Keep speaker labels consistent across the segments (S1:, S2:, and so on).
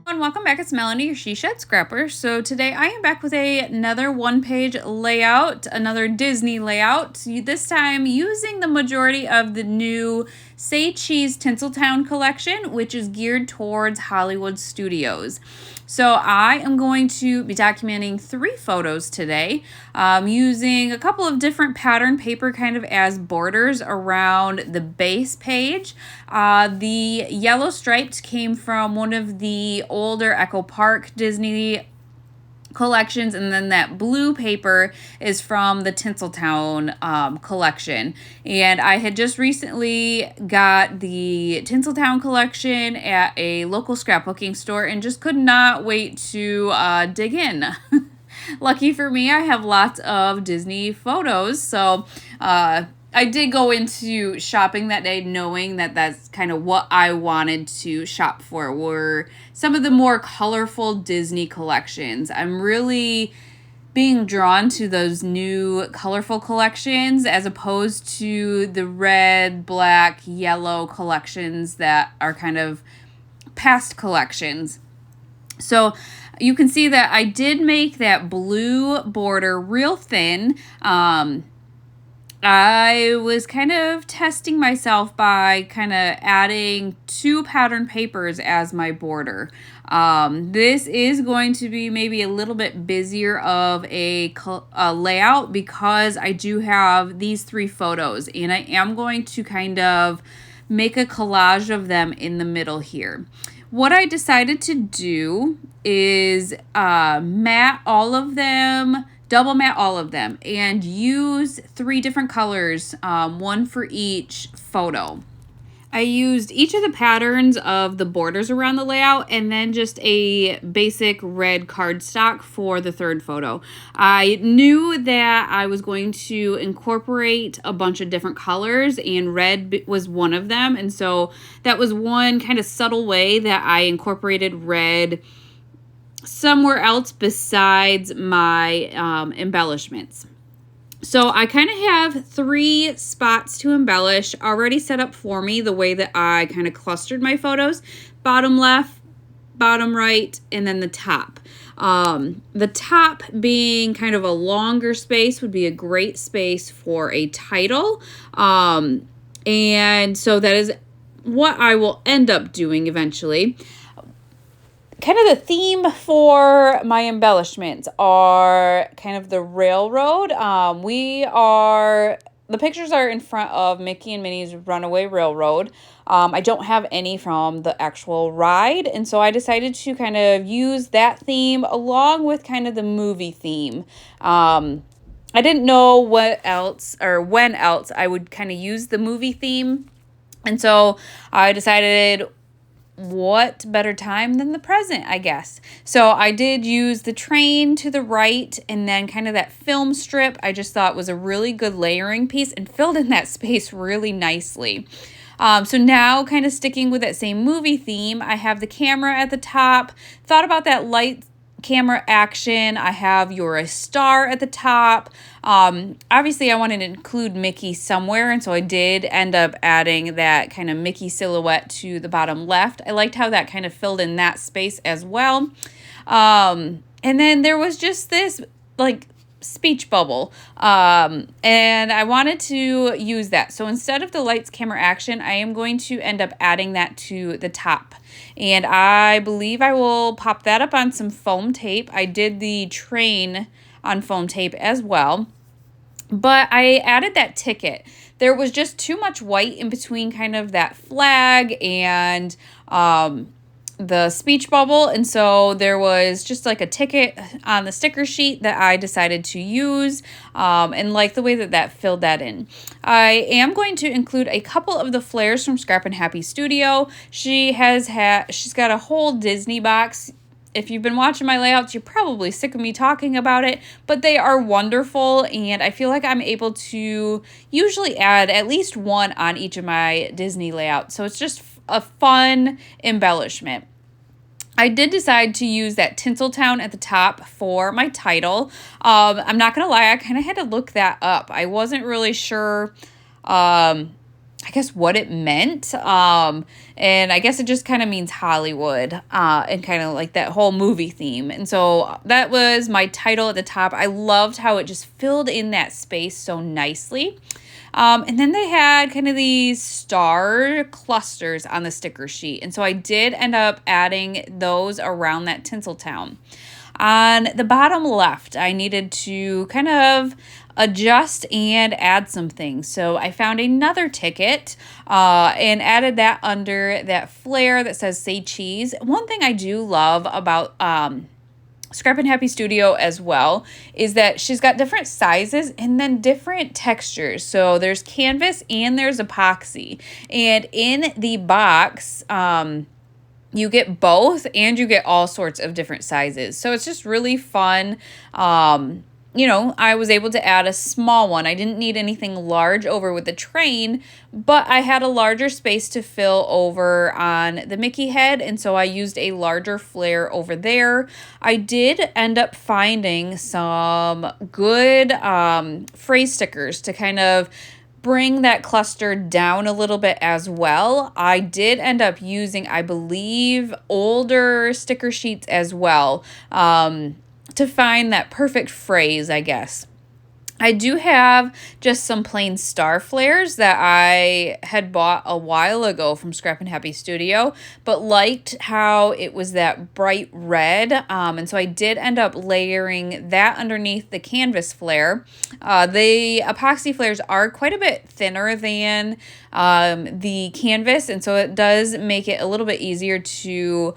S1: And welcome back. It's Melanie, your She Shed Scrapper. So today I am back with another one-page layout, another Disney layout. This time using the majority of the new Say Cheese Tinseltown collection, which is geared towards Hollywood studios. So I am going to be documenting 3 photos today, using a couple of different pattern paper kind of as borders around the base page. The yellow striped came from one of the older Echo Park Disney collections, and then that blue paper is from the Tinseltown collection. And I had just recently got the Tinseltown collection at a local scrapbooking store and just could not wait to dig in. Lucky for me, I have lots of Disney photos, so I did go into shopping that day knowing that that's kind of what I wanted to shop for, were some of the more colorful Disney collections. I'm really being drawn to those new colorful collections as opposed to the red, black, yellow collections that are kind of past collections. So you can see that I did make that blue border real thin. I was kind of testing myself by kind of adding 2 pattern papers as my border. This is going to be maybe a little bit busier of a layout because I do have these 3 photos, and I am going to kind of make a collage of them in the middle here. What I decided to do is matte all of them, double matte all of them, and use 3 different colors, one for each photo. I used each of the patterns of the borders around the layout and then just a basic red cardstock for the 3rd photo. I knew that I was going to incorporate a bunch of different colors, and red was one of them, and so that was one kind of subtle way that I incorporated red somewhere else besides my embellishments. So I kind of have 3 spots to embellish already set up for me the way that I kind of clustered my photos: bottom left, bottom right, and then the top. The top being kind of a longer space would be a great space for a title. And so that is what I will end up doing eventually. Kind of the theme for my embellishments are kind of the railroad. The pictures are in front of Mickey and Minnie's Runaway Railroad. I don't have any from the actual ride, and so I decided to kind of use that theme along with kind of the movie theme. I didn't know what else or when else I would kind of use the movie theme, and so I decided, what better time than the present, I guess. So I did use the train to the right, and then kind of that film strip I just thought was a really good layering piece and filled in that space really nicely. So now kind of sticking with that same movie theme, I have the camera at the top. Thought about that light camera action. I have You're a Star at the top. Obviously I wanted to include Mickey somewhere, and so I did end up adding that kind of Mickey silhouette to the bottom left. I liked how that kind of filled in that space as well. And then there was just this like speech bubble, and I wanted to use that. So instead of the lights, camera, action, I am going to end up adding that to the top, and I believe I will pop that up on some foam tape. I did the train on foam tape as well, but I added that ticket. There was just too much white in between kind of that flag and the speech bubble, and so there was just like a ticket on the sticker sheet that I decided to use, and like the way that that filled that in. I am going to include a couple of the flares from Scrap and Happy Studio. She's got a whole Disney box. If you've been watching my layouts, you're probably sick of me talking about it, but they are wonderful, and I feel like I'm able to usually add at least one on each of my Disney layouts, so it's just a fun embellishment. I did decide to use that Tinseltown at the top for my title. I'm not going to lie, I kind of had to look that up. I wasn't really sure how I guess, what it meant. And I guess it just kind of means Hollywood, and kind of like that whole movie theme. And so that was my title at the top. I loved how it just filled in that space so nicely. And then they had kind of these star clusters on the sticker sheet. And so I did end up adding those around that Tinseltown. On the bottom left, I needed to kind of adjust and add some things. So I found another ticket and added that under that flare that says Say Cheese. One thing I do love about Scrap and Happy Studio as well is that she's got different sizes and then different textures. So there's canvas and there's epoxy. And in the box, you get both and you get all sorts of different sizes. So it's just really fun. I was able to add a small one. I didn't need anything large over with the train, but I had a larger space to fill over on the Mickey head, and so I used a larger flare over there. I did end up finding some good phrase stickers to kind of bring that cluster down a little bit as well. I did end up using, I believe, older sticker sheets as well, to find that perfect phrase, I guess. I do have just some plain star flares that I had bought a while ago from Scrap and Happy Studio, but liked how it was that bright red. And so I did end up layering that underneath the canvas flare. The epoxy flares are quite a bit thinner than the canvas, and so it does make it a little bit easier to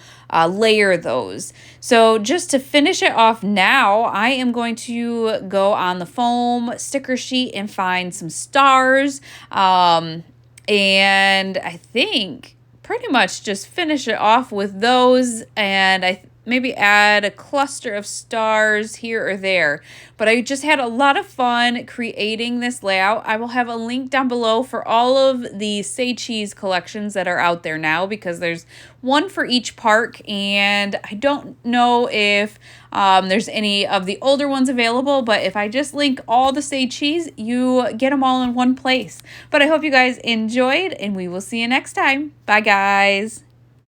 S1: layer those. So just to finish it off now, I am going to go on the foam sticker sheet and find some stars, and I think pretty much just finish it off with those, and I maybe add a cluster of stars here or there. But I just had a lot of fun creating this layout. I will have a link down below for all of the Say Cheese collections that are out there now, because there's one for each park, and I don't know if there's any of the older ones available, but if I just link all the Say Cheese, you get them all in one place. But I hope you guys enjoyed, and we will see you next time. Bye, guys.